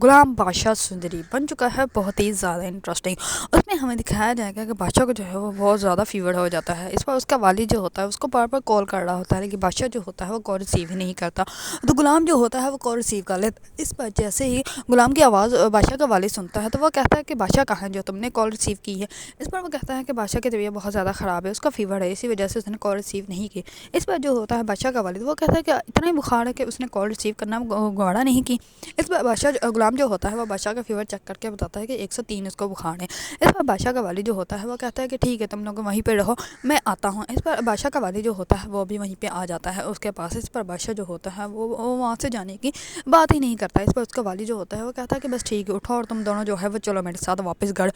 غلام بادشاہ سندری بن چکا ہے بہت ہی زیادہ انٹرسٹنگ۔ اس میں ہمیں دکھایا جائے گا کہ بادشاہ کو جو ہے وہ بہت زیادہ فیور ہو جاتا ہے۔ اس پر اس کا والد جو ہوتا ہے اس کو بار بار کال کر رہا ہوتا ہے، لیکن بادشاہ جو ہوتا ہے وہ کال ریسیو ہی نہیں کرتا، تو غلام جو ہوتا ہے وہ کال ریسیو کر لیتا ہے۔ اس پر جیسے ہی غلام کی آواز بادشاہ کا والد سنتا ہے تو وہ کہتا ہے کہ بادشاہ کہاں ہے جو تم نے کال ریسیو کی ہے۔ اس پر وہ کہتا ہے کہ بادشاہ کی طبیعت بہت زیادہ خراب ہے، اس کا فیور ہے، اسی وجہ سے اس نے کال ریسیو نہیں کی۔ اس پر جو ہوتا ہے بادشاہ کا والد وہ کہتا ہے کہ اتنا ہی بخار ہے کہ اس نے کال ریسیو کرنا گوارا نہیں کی۔ اس پر بادشاہ غلام جو ہوتا ہے وہ بادشاہ کا فیور چیک کر کے بتاتا ہے کہ 103 اس کو بخار ہے۔ اس پر بادشاہ کا والد جو ہوتا ہے وہ کہتا ہے کہ ٹھیک ہے تم لوگ وہیں پہ رہو، میں آتا ہوں۔ اس پر بادشاہ کا والد جو ہوتا ہے وہ بھی وہیں پہ آ جاتا ہے اس کے پاس۔ اس پر بادشاہ جو ہوتا ہے وہ وہاں سے جانے کی بات ہی نہیں کرتا۔ اس پر اس کا والد جو ہوتا ہے وہ کہتا ہے کہ بس ٹھیک ہے اٹھو اور تم دونوں جو ہے وہ چلو میرے ساتھ واپس گھر۔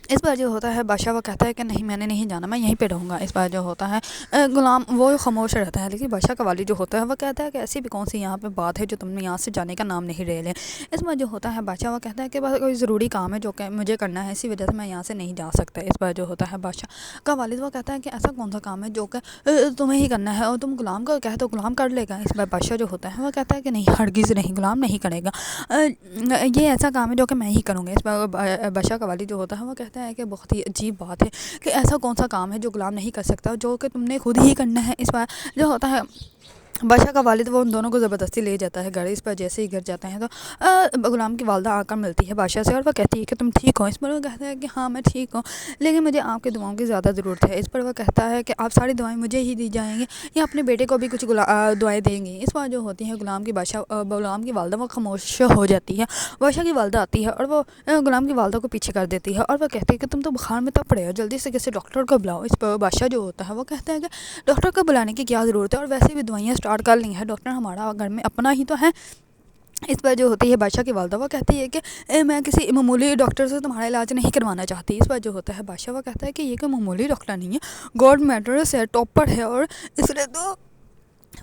اس پر جو ہوتا ہے بادشاہ وہ کہتا ہے کہ نہیں میں نے نہیں جانا، میں یہیں پہ رہوں گا۔ اس پر جو ہوتا ہے غلام وہ خاموش رہتا ہے، لیکن بادشاہ کا والد جو ہوتا ہے وہ کہتا ہے کہ ایسی بھی کون سی یہاں پہ بات ہے جو تم نے یہاں سے جانے کا نام نہیں لے لیں۔ اس پر جو ہوتا ہے بادشاہ وہ کہتا ہے کہ بس کوئی ضروری کام ہے جو کہ مجھے کرنا ہے، اسی وجہ سے میں یہاں سے نہیں جا سکتا۔ اس پر جو ہوتا ہے بادشاہ کا والد وہ کہتا ہے کہ ایسا کون سا کام ہے جو کہ تمہیں ہی کرنا ہے اور تم غلام کو کہے تو غلام کر لے گا۔ اس پر بادشاہ جو ہوتا ہے وہ کہتا ہے کہ نہیں ہرگز نہیں، غلام نہیں کرے گا، یہ ایسا کام ہے جو کہ میں ہی کروں گا۔ اس پر بادشاہ کا والد جو ہوتا ہے وہ کہتا ہے کہ بہت ہی عجیب بات ہے کہ ایسا کون سا کام ہے جو غلام نہیں کر سکتا، جو کہ تم نے خود ہی کرنا ہے۔ اس پر جو ہوتا ہے بادشاہ کا والد وہ ان دونوں کو زبردستی لے جاتا ہے گھر۔ اس پر جیسے ہی گھر جاتے ہیں تو غلام کی والدہ آ کر ملتی ہے بادشاہ سے اور وہ کہتی ہے کہ تم ٹھیک ہو۔ اس پر وہ کہتا ہے کہ ہاں میں ٹھیک ہوں، لیکن مجھے آپ کی دعاؤں کی زیادہ ضرورت ہے۔ اس پر وہ کہتا ہے کہ آپ ساری دعائیں مجھے ہی دی جائیں گی یا اپنے بیٹے کو بھی کچھ دعائیں دیں گی۔ اس پر جو ہوتی ہے غلام کی والدہ وہ خاموش ہو جاتی ہے۔ بادشاہ کی والدہ آتی ہے اور وہ غلام کی والدہ کو پیچھے کر دیتی ہے اور وہ کہتی ہے کہ تم تو بخار میں تب پڑے ہو، جلدی سے کسی ڈاکٹر کو بلاؤ۔ اس پر بادشاہ جو ہوتا ہے وہ کہتا ہے کہ ڈاکٹر کو بلانے کی کیا ضرورت ہے، اور ویسے بھی دوائیاں اسٹارٹ کر لی ہیں، ڈاکٹر ہمارا گھر میں اپنا ہی تو ہے۔ اس پر جو ہوتی ہے بادشاہ کی والدہ وہ کہتی ہے کہ میں کسی معمولی ڈاکٹر سے تمہارا علاج نہیں کروانا چاہتی۔ اس پر جو ہوتا ہے بادشاہ وہ کہتا ہے کہ یہ کوئی معمولی ڈاکٹر نہیں ہے، گولڈ میڈلسٹ ہے، ٹاپر ہے، اور اس نے تو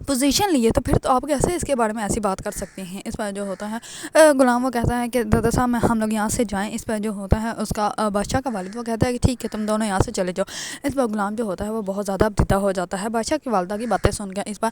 پوزیشن لی ہے، تو پھر تو آپ کیسے اس کے بارے میں ایسی بات کر سکتے ہیں۔ اس پر جو ہوتا ہے غلام وہ کہتا ہے کہ دادا صاحب ہم لوگ یہاں سے جائیں۔ اس پر جو ہوتا ہے اس کا بادشاہ کا والد وہ کہتا ہے کہ ٹھیک ہے تم دونوں یہاں سے چلے جاؤ۔ اس پر غلام جو ہوتا ہے وہ بہت زیادہ ابتدا ہو جاتا ہے بادشاہ کی والدہ کی باتیں سن کے۔ اس پر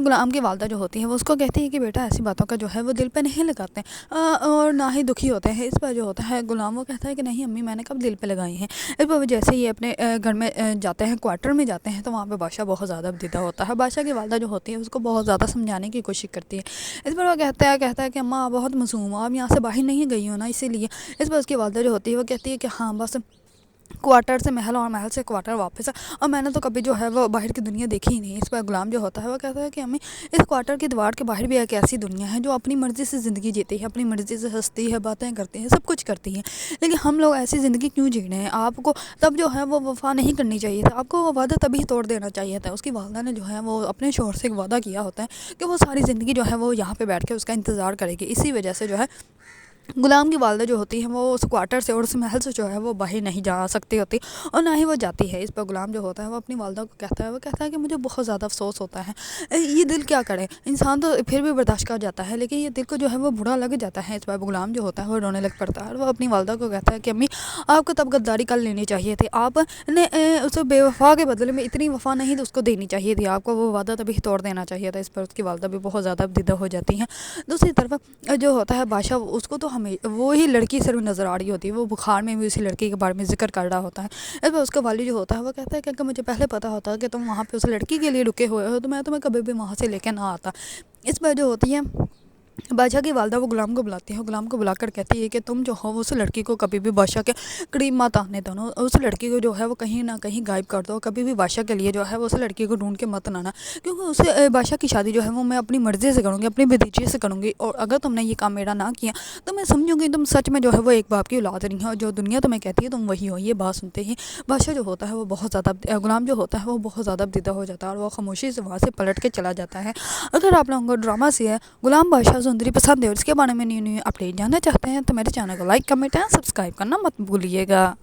غلام کی والدہ جو ہوتی ہے وہ اس کو کہتی ہے کہ بیٹا ایسی باتوں کا جو ہے وہ دل پہ نہیں لگاتے اور نہ ہی دکھی ہوتے ہیں۔ اس پر جو ہوتا ہے غلام وہ کہتا ہے کہ نہیں امی میں نے کب دل پہ لگائی ہیں۔ اس پر وہ جیسے ہی اپنے گھر میں جاتے ہیں، کوارٹر میں جاتے ہیں، تو وہاں پہ بادشاہ بہت زیادہ ابتدا ہوتا ہے۔ بادشاہ کی والدہ جو ہوتی ہے اس کو بہت زیادہ سمجھانے کی کوشش کرتی ہے۔ اس پر وہ کہتا ہے کہ اماں آپ بہت معصوم ہو، آپ یہاں سے باہر نہیں گئی ہو نا، اسی لیے۔ اس پر اس کی والدہ جو ہوتی ہے وہ کہتی ہے کہ ہاں بس کوارٹر سے محل اور محل سے کوارٹر واپس ہے، اور میں نے تو کبھی جو ہے وہ باہر کی دنیا دیکھی ہی نہیں۔ اس پر غلام جو ہوتا ہے وہ کہتا ہے کہ امی اس کوارٹر کی دیوار کے باہر بھی ایک ایسی دنیا ہے جو اپنی مرضی سے زندگی جیتی ہے، اپنی مرضی سے ہنستی ہے، باتیں کرتی ہے، سب کچھ کرتی ہے، لیکن ہم لوگ ایسی زندگی کیوں جی رہے ہیں؟ آپ کو تب جو ہے وہ وفا نہیں کرنی چاہیے تھا، آپ کو وہ وعدہ تبھی توڑ دینا چاہیے تھا۔ اس کی والدہ نے جو ہے وہ اپنے شوہر سے ایک وعدہ کیا ہوتا ہے کہ وہ ساری زندگی جو ہے وہ یہاں پہ بیٹھ کے اس کا انتظار کرے گی، اسی وجہ سے جو ہے غلام کی والدہ جو ہوتی ہے وہ اس کوارٹر سے اور اس محل سے جو ہے وہ باہر نہیں جا سکتی ہوتی اور نہ ہی وہ جاتی ہے۔ اس پر غلام جو ہوتا ہے وہ اپنی والدہ کو کہتا ہے، وہ کہتا ہے کہ مجھے بہت زیادہ افسوس ہوتا ہے، یہ دل کیا کرے، انسان تو پھر بھی برداشت کر جاتا ہے لیکن یہ دل کو جو ہے وہ برا لگ جاتا ہے۔ اس پر غلام جو ہوتا ہے وہ رونے لگ پڑتا ہے اور وہ اپنی والدہ کو کہتا ہے کہ امی آپ کو تب غداری کر لینی چاہیے تھی، آپ نے اس بے وفا کے بدلے میں اتنی وفا نہیں تو اس کو دینی چاہیے تھی، آپ کو وہ وعدہ تبھی توڑ دینا چاہیے تھا۔ اس پر اس کی والدہ بھی بہت زیادہ ابتدا ہو جاتی ہیں۔ دوسری طرف جو ہوتا ہے بادشاہ اس کو تو وہی لڑکی صرف نظر آ رہی ہوتی ہے، وہ بخار میں بھی اسی لڑکی کے بارے میں ذکر کر رہا ہوتا ہے۔ اس پر اس کا والد جو ہوتا ہے وہ کہتا ہے کہ اگر مجھے پہلے پتا ہوتا کہ تم وہاں پہ اس لڑکی کے لیے رکے ہوئے ہو تو میں تمہیں کبھی بھی وہاں سے لے کے نہ آتا۔ اس پر جو ہوتی ہے بادشاہ کی والدہ وہ غلام کو بلاتی ہے، غلام کو بلا کر کہتی ہے کہ تم جو ہو اس لڑکی کو کبھی بھی بادشاہ کے قریب مت آنے دو، اس لڑکی کو جو ہے وہ کہیں نہ کہیں غائب کر دو، کبھی بھی بادشاہ کے لیے جو ہے وہ اس لڑکی کو ڈھونڈ کے مت لانا، کیونکہ اسے بادشاہ کی شادی جو ہے وہ میں اپنی مرضی سے کروں گی، اپنی بھتیجی سے کروں گی، اور اگر تم نے یہ کام میرا نہ کیا تو میں سمجھوں گی تم سچ میں جو ہے وہ ایک باپ کی اولاد نہیں ہو، جو دنیا تمہیں کہتی ہے تم وہی ہو۔ یہ بات سنتے ہی بادشاہ جو ہوتا ہے وہ بہت زیادہ غلام جو ہوتا ہے وہ بہت زیادہ ابتدا ہو جاتا ہے اور وہ خاموشی سے وہاں سے پلٹ کے چلا جاتا ہے۔ اگر آپ لوگوں کو ڈرامہ سے ہے غلام بادشاہ سندری پسند ہے اور اس کے بارے میں نیو اپڈیٹ جاننا چاہتے ہیں تو میرے چینل کو لائک کمنٹ اینڈ سبسکرائب کرنا مت بھولیے گا۔